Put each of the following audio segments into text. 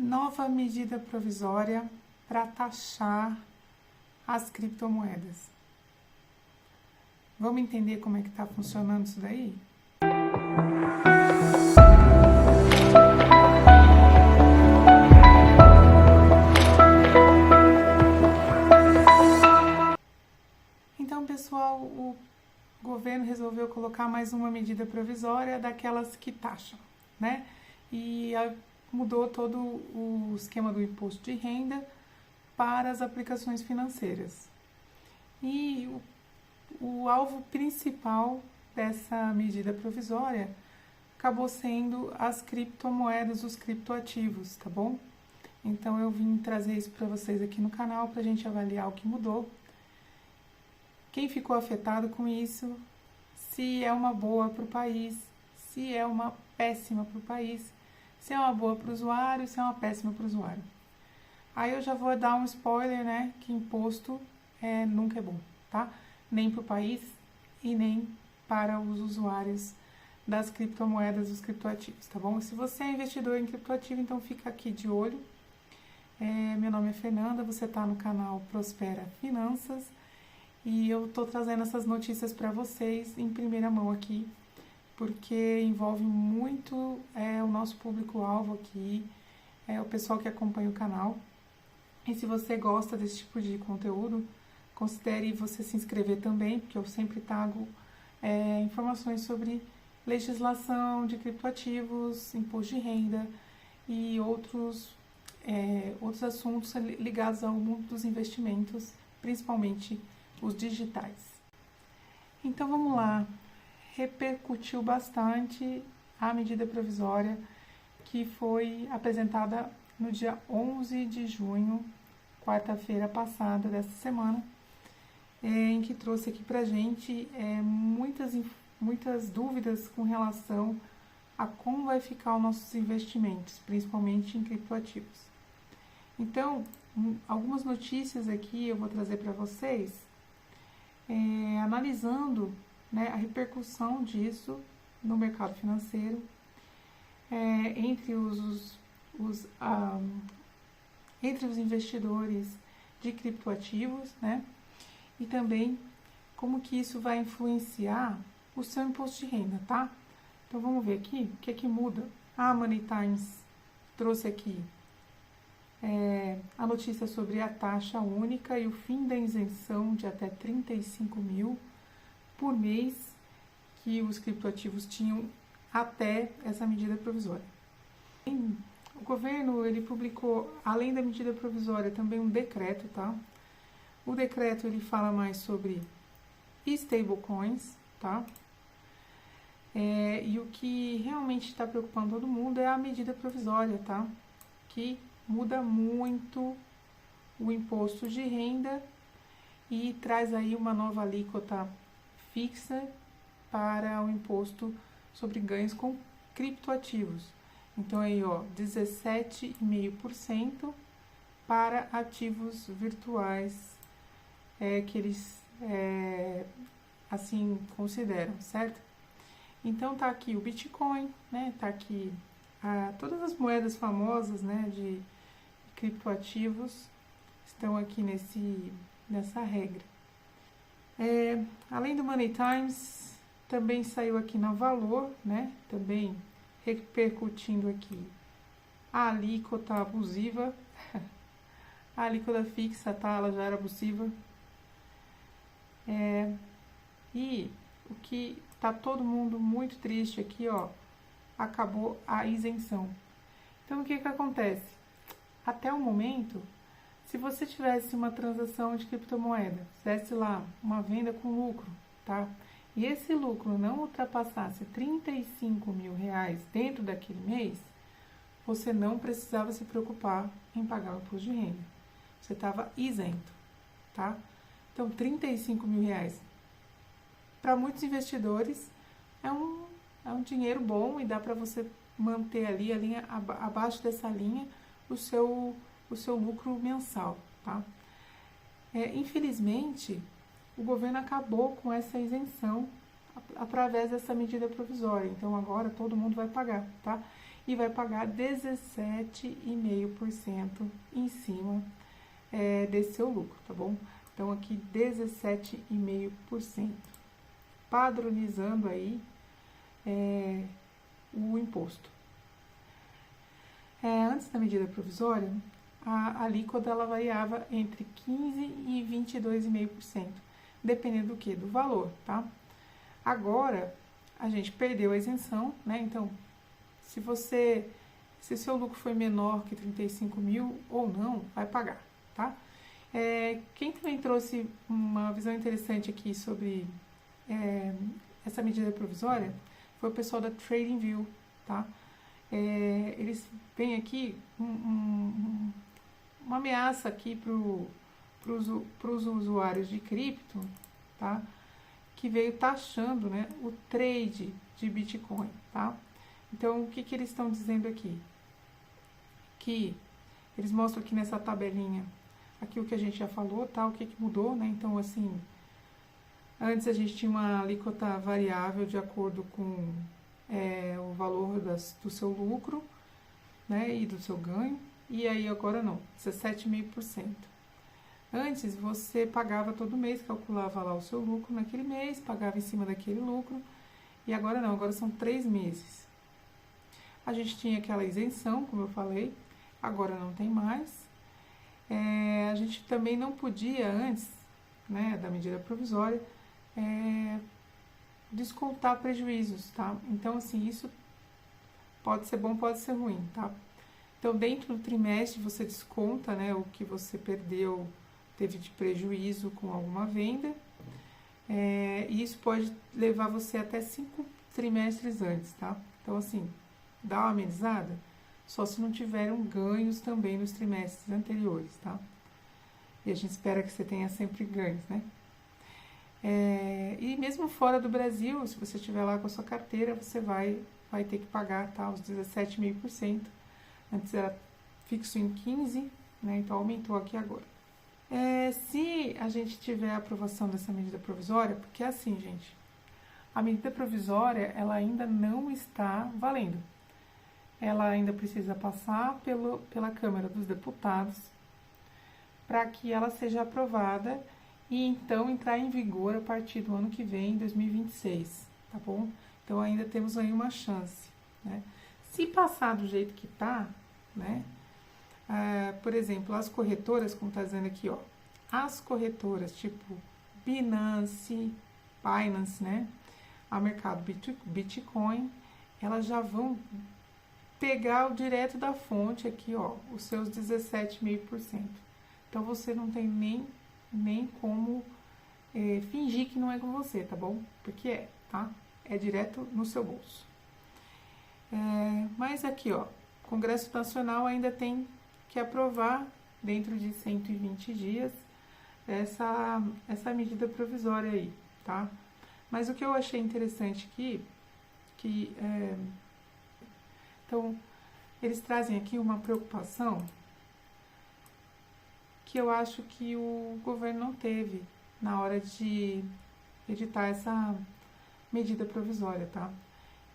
nova medida provisória para taxar as criptomoedas. Vamos entender como é que está funcionando isso daí? Então, pessoal, o governo resolveu colocar mais uma medida provisória daquelas que taxam, né? E mudou todo o esquema do imposto de renda para as aplicações financeiras. E o alvo principal dessa medida provisória acabou sendo as criptomoedas, os criptoativos, tá bom? Então eu vim trazer isso para vocês aqui no canal para a gente avaliar o que mudou, quem ficou afetado com isso, se é uma boa para o país, se é uma péssima para o país, se é uma boa para o usuário, se é uma péssima para o usuário. Aí eu já vou dar um spoiler, né, que imposto nunca é bom, tá? Nem para o país e nem para os usuários das criptomoedas, dos criptoativos, tá bom? Se você é investidor em criptoativo, então fica aqui de olho. Meu nome é Fernanda, você está no canal Prospera Finanças e eu estou trazendo essas notícias para vocês em primeira mão aqui, porque envolve muito o nosso público-alvo aqui, o pessoal que acompanha o canal. E se você gosta desse tipo de conteúdo, considere você se inscrever também, porque eu sempre trago informações sobre legislação de criptoativos, imposto de renda e outros assuntos ligados ao mundo dos investimentos, principalmente os digitais. Então vamos lá, repercutiu bastante a medida provisória que foi apresentada no dia 11 de junho, quarta-feira passada dessa semana, em que trouxe aqui pra gente muitas dúvidas com relação a como vai ficar os nossos investimentos, principalmente em criptoativos. Então, algumas notícias aqui eu vou trazer para vocês, analisando, né, a repercussão disso no mercado financeiro, entre os investidores de criptoativos, né, e também como que isso vai influenciar o seu imposto de renda, tá? Então vamos ver aqui o que é que muda. A Money Times trouxe aqui a notícia sobre a taxa única e o fim da isenção de até 35 mil por mês que os criptoativos tinham até essa medida provisória. O governo ele publicou, além da medida provisória, também um decreto, tá? O decreto ele fala mais sobre stablecoins, tá? E o que realmente está preocupando todo mundo é a medida provisória, tá? Que muda muito o imposto de renda e traz aí uma nova alíquota fixa para o imposto sobre ganhos com criptoativos. Então aí, ó, 17,5% para ativos virtuais que eles assim consideram, certo? Então tá aqui o Bitcoin, né? Tá aqui todas as moedas famosas, né, de criptoativos estão aqui nessa regra. Além do Money Times, também saiu aqui na Valor, né? Também repercutindo aqui a alíquota abusiva. A alíquota fixa, tá? Ela já era abusiva. E o que tá todo mundo muito triste aqui, ó, acabou a isenção. Então o que acontece? Até o momento, se você tivesse uma transação de criptomoeda, fizesse lá uma venda com lucro, tá? E esse lucro não ultrapassasse 35 mil reais dentro daquele mês, você não precisava se preocupar em pagar o imposto de renda. Você estava isento, tá? Então, 35 mil reais, para muitos investidores, é um dinheiro bom e dá para você manter ali a linha, abaixo dessa linha, o seu lucro mensal, tá? Infelizmente, o governo acabou com essa isenção através dessa medida provisória. Então, agora todo mundo vai pagar, tá? e vai pagar 17,5% em cima desse seu lucro, tá bom? Então, aqui 17,5%, padronizando aí o imposto. Antes da medida provisória, a alíquota ela variava entre 15% e 22,5%, dependendo do que? Do valor, tá? Agora, a gente perdeu a isenção, né? Então, se o seu lucro foi menor que 35 mil ou não, vai pagar, tá? Quem também trouxe uma visão interessante aqui sobre essa medida provisória foi o pessoal da TradingView, tá? Eles têm aqui uma ameaça aqui para os usuários de cripto, tá? Que veio taxando, né, o trade de Bitcoin, tá? Então, o que eles estão dizendo aqui? Que eles mostram aqui nessa tabelinha, aqui o que a gente já falou, tá? O que mudou, né? Então, assim, antes a gente tinha uma alíquota variável de acordo com o valor do seu lucro, né, e do seu ganho, e aí agora não, 17,5%. Antes você pagava todo mês, calculava lá o seu lucro naquele mês, pagava em cima daquele lucro, e agora não, agora são 3 meses. A gente tinha aquela isenção, como eu falei, agora não tem mais. A gente também não podia antes, né, da medida provisória, descontar prejuízos, tá? Então, assim, isso pode ser bom, pode ser ruim, tá? Então, dentro do trimestre, você desconta, né, o que você perdeu, teve de prejuízo com alguma venda, e isso pode levar você até 5 trimestres antes, tá? Então, assim, dá uma amenizada, só se não tiveram ganhos também nos trimestres anteriores, tá? E a gente espera que você tenha sempre ganhos, né? E mesmo fora do Brasil, se você estiver lá com a sua carteira, você vai ter que pagar, tá, os 17,5%. Antes era fixo em 15%, né, então aumentou aqui agora. Se a gente tiver a aprovação dessa medida provisória, porque assim, gente, a medida provisória, ela ainda não está valendo. Ela ainda precisa passar pela Câmara dos Deputados para que ela seja aprovada e então entrar em vigor a partir do ano que vem, 2026, tá bom? Então ainda temos aí uma chance, né? Se passar do jeito que tá, né? Por exemplo, as corretoras, como tá dizendo aqui, ó, as corretoras tipo Binance, né? A mercado Bitcoin, elas já vão pegar o direto da fonte aqui, ó, os seus 17,5%. Então você não tem nem como fingir que não é com você, tá bom? Porque tá? É direto no seu bolso. Mas aqui, ó, o Congresso Nacional ainda tem que aprovar, dentro de 120 dias, essa medida provisória aí, tá? Mas o que eu achei interessante aqui, então, eles trazem aqui uma preocupação que eu acho que o governo não teve na hora de editar essa medida provisória, tá?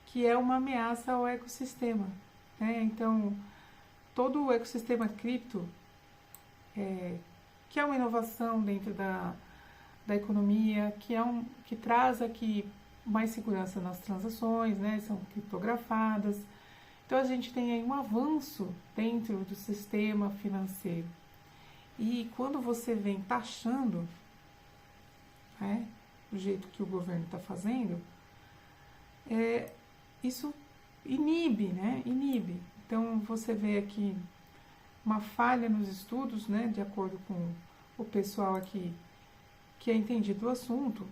Que é uma ameaça ao ecossistema, né? Então, todo o ecossistema cripto, que é uma inovação dentro da economia, que traz aqui mais segurança nas transações, né? São criptografadas. Então, a gente tem aí um avanço dentro do sistema financeiro. E quando você vem taxando, né, do jeito que o governo está fazendo, isso inibe, né? Inibe. Então, você vê aqui uma falha nos estudos, né, de acordo com o pessoal aqui que é entendido do assunto,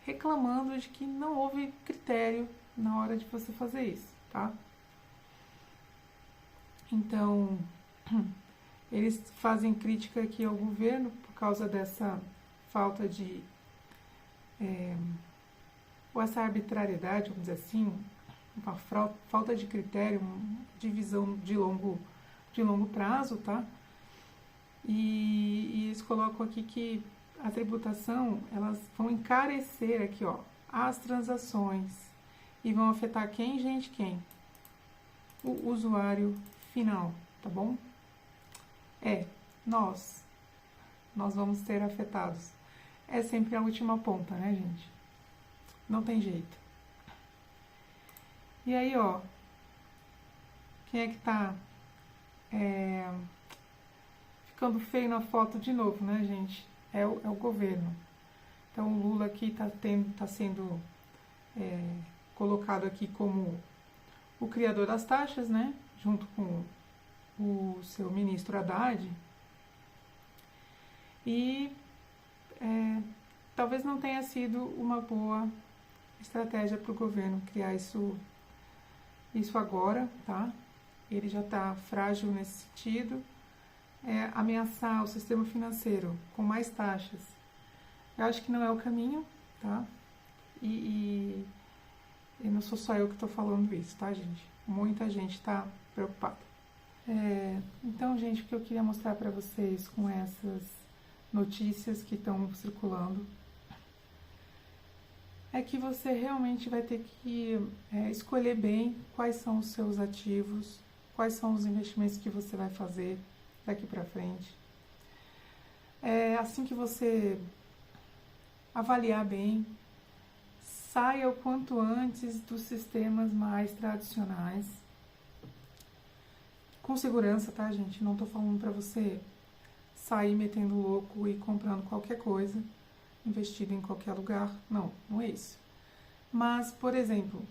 reclamando de que não houve critério na hora de você fazer isso, tá? Então, eles fazem crítica aqui ao governo por causa dessa falta de ou essa arbitrariedade, vamos dizer assim, uma falta de critério, de visão de longo prazo, tá? E eles colocam aqui que a tributação, elas vão encarecer aqui, ó, as transações e vão afetar quem, gente? Quem? o usuário final, tá bom? Nós vamos ser afetados. É sempre a última ponta, né, gente? Não tem jeito. E aí, ó, quem é que tá ficando feio na foto de novo, né, gente? É o governo. Então, o Lula aqui tá sendo colocado aqui como o criador das taxas, né? Junto com o seu ministro Haddad. E talvez não tenha sido uma boa estratégia para o governo criar isso agora, tá? Ele já está frágil nesse sentido. Ameaçar o sistema financeiro com mais taxas, eu acho que não é o caminho, tá? E não sou só eu que estou falando isso, tá, gente? Muita gente está preocupada. Então, gente, o que eu queria mostrar para vocês com essas notícias que estão circulando é que você realmente vai ter que escolher bem quais são os seus ativos, quais são os investimentos que você vai fazer daqui para frente. Assim que você avaliar bem, saia o quanto antes dos sistemas mais tradicionais. Com segurança, tá, gente? Não tô falando para você sair metendo louco e comprando qualquer coisa, investido em qualquer lugar. Não é isso. Mas, por exemplo,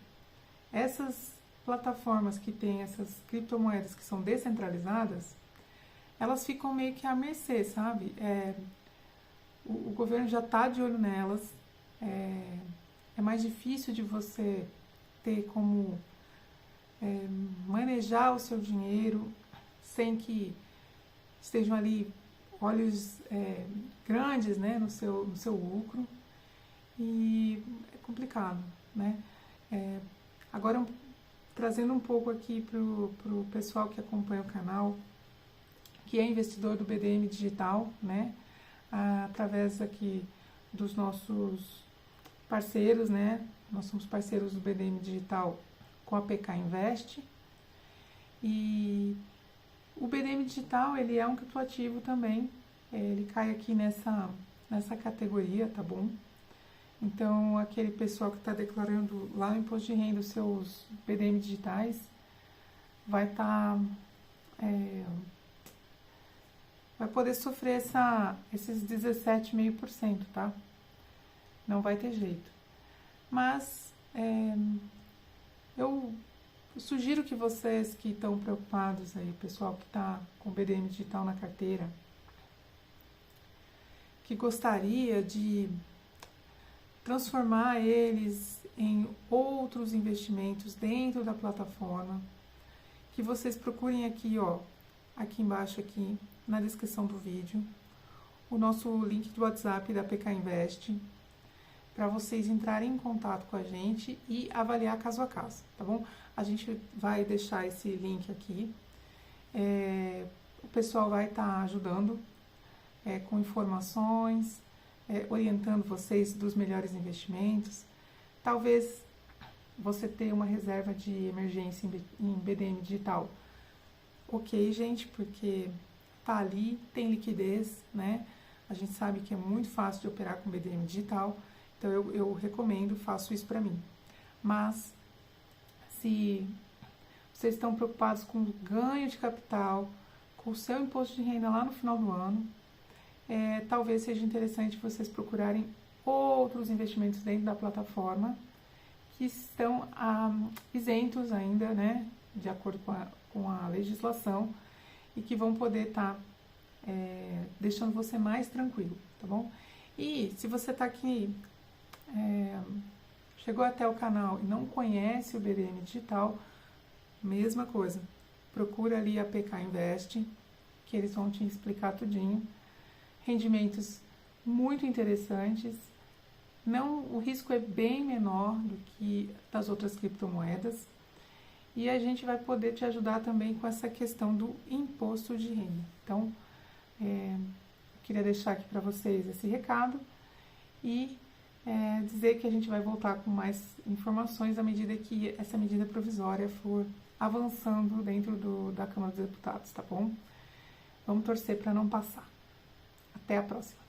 essas plataformas que têm essas criptomoedas que são descentralizadas, elas ficam meio que à mercê, sabe? O governo já está de olho nelas. É mais difícil de você ter como manejar o seu dinheiro sem que estejam ali olhos grandes, né, no seu lucro. E é complicado, né? Agora, trazendo um pouco aqui pro pessoal que acompanha o canal, que é investidor do BDM Digital, né? Através aqui dos nossos parceiros, né? Nós somos parceiros do BDM Digital com a PK Invest. E o BDM Digital, ele é um criptoativo também. Ele cai aqui nessa categoria, tá bom? Então, aquele pessoal que está declarando lá no imposto de renda os seus BDM digitais vai vai poder sofrer esses 17,5%, tá? Não vai ter jeito. Mas eu sugiro que vocês que estão preocupados aí, pessoal que está com BDM digital na carteira, que gostaria de transformar eles em outros investimentos dentro da plataforma, que vocês procurem aqui, ó, aqui embaixo, aqui na descrição do vídeo, o nosso link do WhatsApp da PK Invest, para vocês entrarem em contato com a gente e avaliar caso a caso, tá bom? A gente vai deixar esse link aqui, o pessoal vai estar ajudando com informações, orientando vocês dos melhores investimentos. Talvez você tenha uma reserva de emergência em BDM digital. Ok, gente, porque tá ali, tem liquidez, né? A gente sabe que é muito fácil de operar com BDM digital, então eu recomendo, faço isso para mim. Mas, se vocês estão preocupados com o ganho de capital, com o seu imposto de renda lá no final do ano, talvez seja interessante vocês procurarem outros investimentos dentro da plataforma que estão isentos ainda, né, de acordo com a legislação, e que vão poder estar deixando você mais tranquilo, tá bom? E se você está aqui, chegou até o canal e não conhece o BDM Digital, mesma coisa, procura ali a PK Invest, que eles vão te explicar tudinho. Rendimentos muito interessantes, o risco é bem menor do que das outras criptomoedas, e a gente vai poder te ajudar também com essa questão do imposto de renda. Então, queria deixar aqui para vocês esse recado e dizer que a gente vai voltar com mais informações à medida que essa medida provisória for avançando dentro da Câmara dos Deputados, tá bom? Vamos torcer para não passar. Até a próxima.